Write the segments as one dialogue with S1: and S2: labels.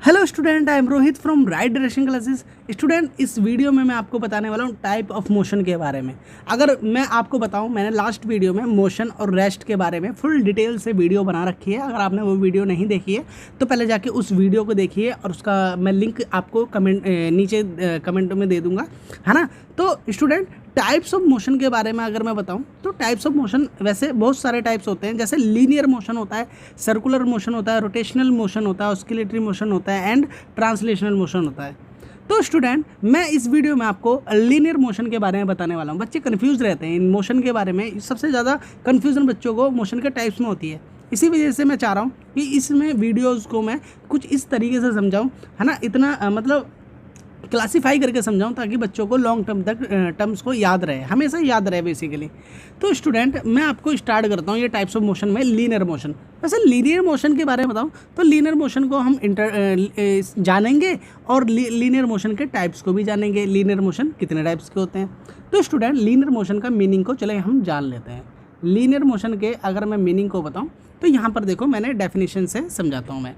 S1: Hello student, I am Rohit from right direction classes. Student, इस video में मैं आपको बताने वाला हूँ टाइप ऑफ मोशन के बारे में। अगर मैं आपको बताऊँ, मैंने लास्ट वीडियो में मोशन और रेस्ट के बारे में फुल डिटेल से वीडियो बना रखी है। अगर आपने वो वीडियो नहीं देखी है तो पहले जाके उस वीडियो को देखिए और उसका मैं लिंक आपको नीचे कमेंट में दे दूँगा, है ना। तो स्टूडेंट, टाइप्स ऑफ मोशन के बारे में अगर मैं बताऊं तो टाइप्स ऑफ मोशन वैसे बहुत सारे टाइप्स होते हैं। जैसे लीनियर मोशन होता है, सर्कुलर मोशन होता है, रोटेशनल मोशन होता है, ऑस्किलेटरी मोशन होता है एंड ट्रांसलेशनल मोशन होता है। तो स्टूडेंट, मैं इस वीडियो में आपको लीनियर मोशन के बारे में बताने वाला हूं। बच्चे कन्फ्यूज रहते हैं इन मोशन के बारे में। सबसे ज़्यादा कन्फ्यूजन बच्चों को मोशन के टाइप्स में होती है। इसी वजह से मैं चाह रहा हूँ कि इसमें वीडियोज़ को मैं कुछ इस तरीके से समझाऊँ, है ना। इतना मतलब क्लासीफाई करके समझाऊं ताकि बच्चों को लॉन्ग टर्म तक टर्म्स को याद रहे, हमेशा याद रहे बेसिकली। तो स्टूडेंट, मैं आपको स्टार्ट करता हूं ये टाइप्स ऑफ मोशन में लीनियर मोशन। वैसे लीनियर मोशन के बारे में बताऊं तो लीनियर मोशन को हम जानेंगे और लीनियर मोशन के टाइप्स को भी जानेंगे। लीनियर मोशन कितने टाइप्स के होते हैं। तो स्टूडेंट, लीनियर मोशन का मीनिंग को चले हम जान लेते हैं। लीनियर मोशन के अगर मैं मीनिंग को बताऊं तो यहाँ पर देखो, मैंने डेफिनेशन से समझाता हूँ मैं।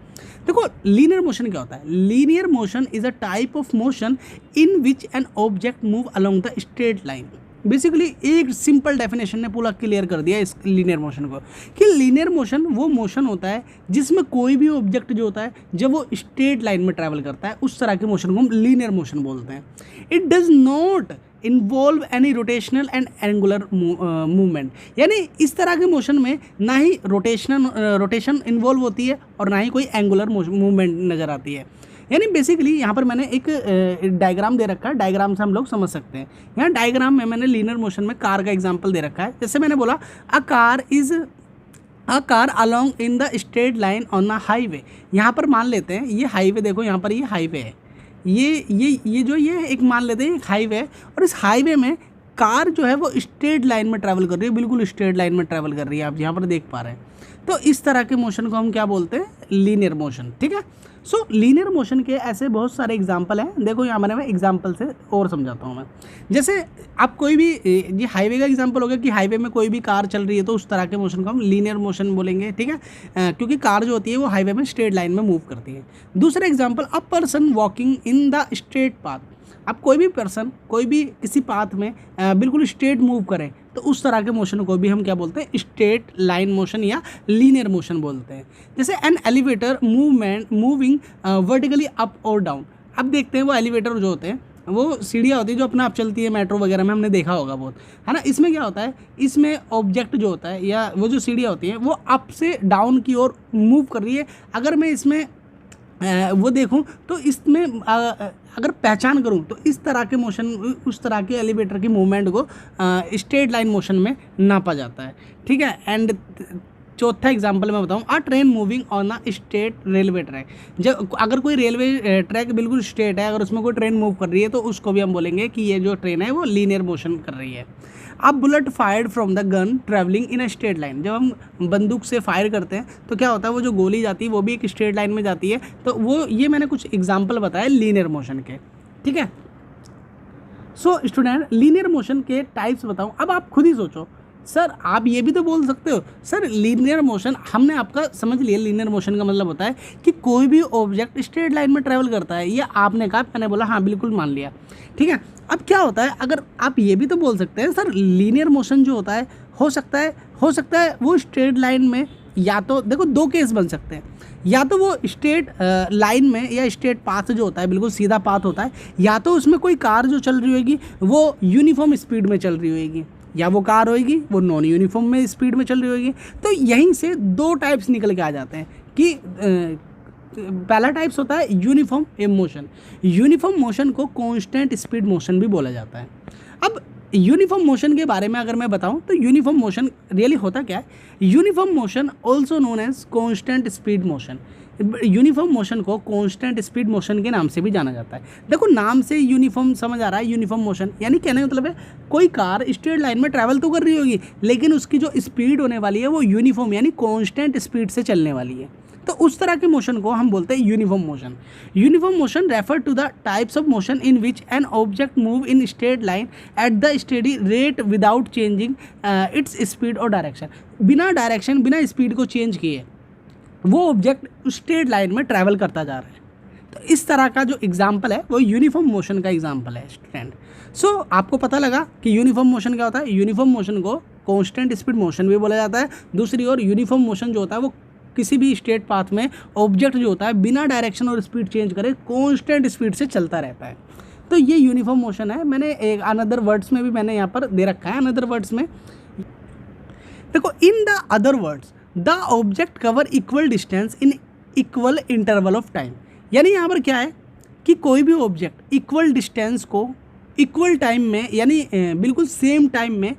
S1: देखो, लीनियर मोशन क्या होता है। Linear motion is a type of motion in which an object move along the straight line. Basically एक सिंपल डेफिनेशन ने पूरा क्लियर कर दिया इस लीनियर मोशन को, कि लीनियर मोशन वो मोशन होता है जिसमें कोई भी ऑब्जेक्ट जो होता है जब वो स्ट्रेट लाइन में ट्रैवल करता है, उस तरह के मोशन को हम लीनियर मोशन बोलते हैं। It does not involve any rotational and angular movement. यानी इस तरह के मोशन में ना ही रोटेशन इन्वॉल्व होती है और ना ही कोई एंगुलर मूवमेंट नज़र आती है। यानी बेसिकली यहाँ पर मैंने एक डायग्राम दे रखा है, डायग्राम से हम लोग समझ सकते हैं। यहाँ डायग्राम में मैंने लीनियर मोशन में कार का एग्जाम्पल दे रखा है। जैसे मैंने बोला, a car along in the straight line on the highway. यहाँ पर मान लेते हैं ये हाईवे, देखो यहाँ पर ये हाईवे है, ये एक मान लेते हैं एक हाईवे है, और इस हाईवे में कार जो है वो स्ट्रेट लाइन में ट्रैवल कर रही है, बिल्कुल स्ट्रेट लाइन में ट्रैवल कर रही है, आप यहाँ पर देख पा रहे हैं। तो इस तरह के मोशन को हम क्या बोलते हैं, लीनियर मोशन। ठीक है। सो लीनियर मोशन के ऐसे बहुत सारे एग्जाम्पल हैं। देखो यहाँ मैंने एग्जाम्पल से और समझाता हूँ मैं। जैसे आप कोई भी, ये हाईवे का एग्जाम्पल हो गया कि हाईवे में कोई भी कार चल रही है, तो उस तरह के मोशन को हम लीनियर मोशन बोलेंगे। ठीक है, क्योंकि कार जो होती है वो हाईवे में स्ट्रेट लाइन में मूव करती है। दूसरा example, a person walking in the straight path. अब कोई भी पर्सन कोई भी किसी पाथ में बिल्कुल स्ट्रेट मूव करे, तो उस तरह के मोशन को भी हम क्या बोलते हैं, स्ट्रेट लाइन मोशन या लीनियर मोशन बोलते हैं। जैसे an elevator moving vertically up और डाउन। अब देखते हैं वो एलिवेटर जो होते हैं, वो सीढ़ियाँ होती है जो अपने आप चलती है, मेट्रो वगैरह में हमने देखा होगा बहुत, है ना। इसमें क्या होता है, इसमें ऑब्जेक्ट जो होता है या वो जो सीढ़ियाँ होती हैं वो अप से डाउन की ओर मूव कर रही है। अगर मैं इसमें वो देखूं तो इसमें अगर पहचान करूं तो इस तरह के मोशन, उस तरह के एलिवेटर की मूवमेंट को स्ट्रेट लाइन मोशन में नापा जाता है। ठीक है। एंड चौथा एग्जांपल मैं बताऊं, अ train moving on a straight railway track. जब अगर कोई रेलवे ट्रैक बिल्कुल स्ट्रेट है, अगर उसमें कोई ट्रेन मूव कर रही है, तो उसको भी हम बोलेंगे कि ये जो ट्रेन है वो लीनियर मोशन कर रही है। अब bullet fired from the gun travelling in a straight line. जब हम बंदूक से फायर करते हैं तो क्या होता है, वो जो गोली जाती है वो भी एक स्ट्रेट लाइन में जाती है। तो वो ये मैंने कुछ एग्जाम्पल बताए लीनियर मोशन के। ठीक है। सो स्टूडेंट, लीनियर मोशन के टाइप्स बताऊं। अब आप खुद ही सोचो, सर आप ये भी तो बोल सकते हो, सर लीनियर मोशन, हमने आपका समझ लिया लीनियर मोशन का मतलब होता है कि कोई भी ऑब्जेक्ट स्ट्रेट लाइन में ट्रैवल करता है। ये आपने कहा, मैंने बोला हाँ बिल्कुल मान लिया। ठीक है। अब क्या होता है, अगर आप ये भी तो बोल सकते हैं, सर लीनियर मोशन जो होता है हो सकता है वो स्ट्रेट लाइन में, या तो देखो दो केस बन सकते हैं, या तो वो स्ट्रेट लाइन में या स्ट्रेट पाथ जो होता है बिल्कुल सीधा पाथ होता है, या तो उसमें कोई कार जो चल रही होगी वो यूनिफॉर्म स्पीड में चल रही होगी, या वो कार होगी वो नॉन यूनिफॉर्म में स्पीड में चल रही होगी। तो यहीं से दो टाइप्स निकल के आ जाते हैं कि पहला टाइप्स होता है यूनिफॉर्म मोशन। यूनिफॉर्म मोशन को कांस्टेंट स्पीड मोशन भी बोला जाता है। अब यूनिफॉर्म मोशन के बारे में अगर मैं बताऊं तो यूनिफॉर्म मोशन रियली होता क्या है। Uniform motion also known as constant speed motion. Uniform motion को कांस्टेंट स्पीड मोशन के नाम से भी जाना जाता है। देखो नाम से यूनिफॉर्म समझ आ रहा है, यूनिफॉर्म मोशन यानी कहने का मतलब है कोई कार स्ट्रेट लाइन में ट्रैवल तो कर रही होगी, लेकिन उसकी जो स्पीड होने वाली है वो यूनिफॉर्म यानी कांस्टेंट स्पीड से चलने वाली है। तो उस तरह के मोशन को हम बोलते हैं uniform motion. Uniform motion refer to the types of motion in which an object move in straight line at the steady rate without changing its speed और डायरेक्शन। बिना स्पीड को चेंज किए वो ऑब्जेक्ट स्ट्रेट लाइन में travel करता जा रहा है। तो इस तरह का जो एग्जाम्पल है वो यूनिफॉर्म मोशन का एग्जाम्पल है स्टूडेंट। सो आपको पता लगा कि यूनिफॉर्म मोशन क्या होता है। यूनिफॉर्म मोशन को कांस्टेंट स्पीड मोशन भी बोला जाता है। दूसरी ओर यूनिफॉर्म मोशन जो होता है वो किसी भी स्टेट पाथ में ऑब्जेक्ट जो होता है बिना डायरेक्शन और स्पीड चेंज करे कांस्टेंट स्पीड से चलता रहता है। तो ये यूनिफॉर्म मोशन है। मैंने एक अनदर वर्ड्स में भी मैंने यहाँ पर दे रखा है। अनदर वर्ड्स में देखो, in the other words the object cover equal distance in equal interval of time. यानी यहाँ पर क्या है कि कोई भी ऑब्जेक्ट इक्वल डिस्टेंस को इक्वल टाइम में यानी बिल्कुल सेम टाइम में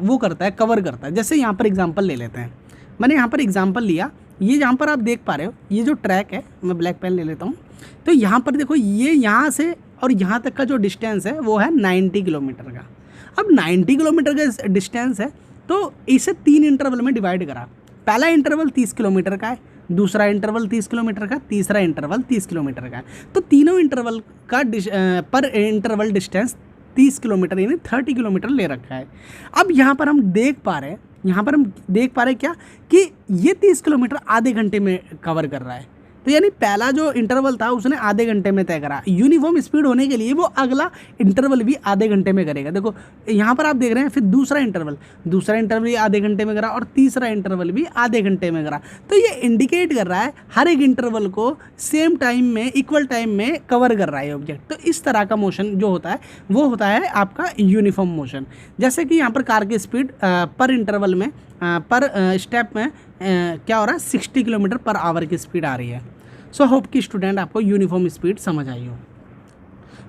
S1: वो करता है, कवर करता है। जैसे यहाँ पर एग्जांपल ले लेते हैं। मैंने यहाँ पर एग्जांपल लिया, ये यहाँ पर आप देख पा रहे हो ये जो ट्रैक है, मैं ब्लैक पेन ले लेता हूँ। तो यहाँ पर देखो, ये यहाँ से और यहाँ तक का जो डिस्टेंस है वो है 90 किलोमीटर का। अब 90 किलोमीटर का डिस्टेंस है तो इसे 3 इंटरवल में डिवाइड करा। पहला इंटरवल 30 किलोमीटर का है, दूसरा इंटरवल 30 किलोमीटर का, तीसरा इंटरवल 30 किलोमीटर का है। तो तीनों इंटरवल का पर इंटरवल डिस्टेंस 30 किलोमीटर यानी 30 किलोमीटर ले रखा है। अब यहाँ पर हम देख पा रहे हैं क्या कि ये 30 किलोमीटर आधे घंटे में कवर कर रहा है। तो यानी पहला जो इंटरवल था उसने आधे घंटे में तय करा। यूनिफॉर्म स्पीड होने के लिए वो अगला इंटरवल भी आधे घंटे में करेगा। देखो यहाँ पर आप देख रहे हैं, फिर दूसरा इंटरवल भी आधे घंटे में करा और तीसरा इंटरवल भी आधे घंटे में करा। तो ये इंडिकेट कर रहा है हर एक इंटरवल को सेम टाइम में, इक्वल टाइम में कवर कर रहा है ऑब्जेक्ट। तो इस तरह का मोशन जो होता है वो होता है आपका यूनिफॉर्म मोशन। जैसे कि यहाँ पर कार की स्पीड पर इंटरवल में पर स्टेप में क्या हो रहा है, 60 किलोमीटर पर आवर की स्पीड आ रही है। सो होप कि स्टूडेंट आपको यूनिफॉर्म स्पीड समझ आई हो।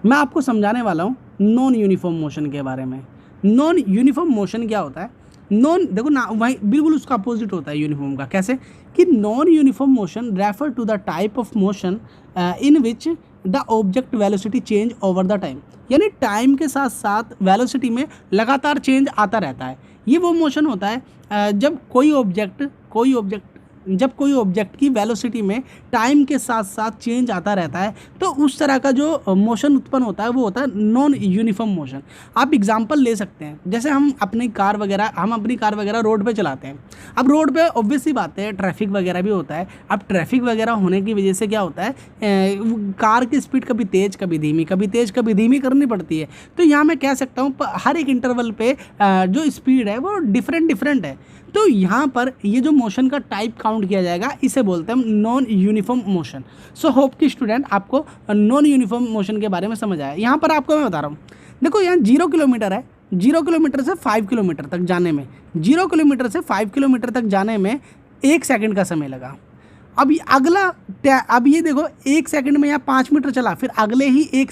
S1: मैं आपको समझाने वाला हूँ नॉन यूनिफॉर्म मोशन के बारे में। नॉन यूनिफॉर्म मोशन क्या होता है? देखो ना, वही बिल्कुल उसका अपोजिट होता है यूनिफॉर्म का। कैसे कि non uniform motion refer to the type of motion in which the object velocity change over the time. यानी टाइम के साथ साथ वेलोसिटी में लगातार चेंज आता रहता है। ये वो मोशन होता है जब कोई ऑब्जेक्ट की वेलोसिटी में टाइम के साथ साथ चेंज आता रहता है, तो उस तरह का जो मोशन उत्पन्न होता है वो होता है नॉन यूनिफॉर्म मोशन। आप एग्जांपल ले सकते हैं, जैसे हम अपनी कार वगैरह रोड पे चलाते हैं। अब रोड पे ऑब्वियस सी बात है ट्रैफिक वगैरह भी होता है। अब ट्रैफिक वगैरह होने की वजह से क्या होता है, कार की स्पीड कभी तेज़ कभी धीमी करनी पड़ती है। तो यहाँ मैं कह सकता हूँ हर एक इंटरवल पे जो स्पीड है वो डिफरेंट है। तो यहाँ पर ये जो मोशन का टाइप काउंट किया जाएगा, इसे बोलते हैं non uniform motion. So hope कि स्टूडेंट आपको नॉन यूनिफॉर्म मोशन के बारे में समझ आया। यहाँ पर आपको मैं बता रहा हूँ, देखो यहाँ 0 किलोमीटर है, 0 किलोमीटर से 5 किलोमीटर तक जाने में 0 किलोमीटर से 5 किलोमीटर तक जाने में 1 सेकंड का समय लगा। अब ये देखो 1 सेकंड में यहाँ 5 मीटर चला, फिर अगले ही 1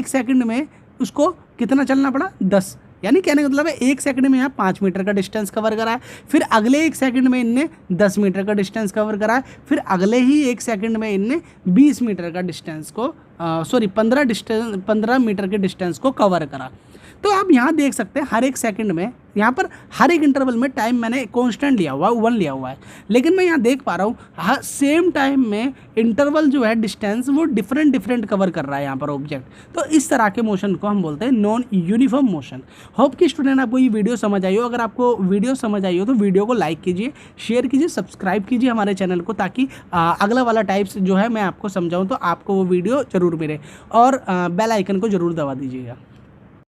S1: सेकंड में उसको कितना चलना पड़ा, 10। यानी कहने का मतलब है 1 सेकंड में यहाँ 5 मीटर का डिस्टेंस कवर करा है, फिर अगले 1 सेकंड में इनने 10 मीटर का डिस्टेंस कवर करा है, फिर अगले ही 1 सेकंड में इनने 20 मीटर का डिस्टेंस को 15 मीटर के डिस्टेंस को कवर करा। तो आप यहाँ देख सकते हैं हर एक सेकंड में, यहाँ पर हर एक इंटरवल में टाइम मैंने कांस्टेंट लिया हुआ है, 1 लिया हुआ है। लेकिन मैं यहाँ देख पा रहा हूँ सेम टाइम में इंटरवल जो है डिस्टेंस वो डिफरेंट कवर कर रहा है यहाँ पर ऑब्जेक्ट। तो इस तरह के मोशन को हम बोलते हैं नॉन यूनिफॉर्म मोशन। होप कि स्टूडेंट आपको ये वीडियो समझ आई हो। अगर आपको वीडियो समझ आई हो तो वीडियो को लाइक कीजिए, शेयर कीजिए, सब्सक्राइब कीजिए हमारे चैनल को, ताकि अगला वाला टाइप्स जो है मैं आपको समझाऊँ तो आपको वो वीडियो ज़रूर मिले, और बेल आइकन को ज़रूर दबा दीजिएगा।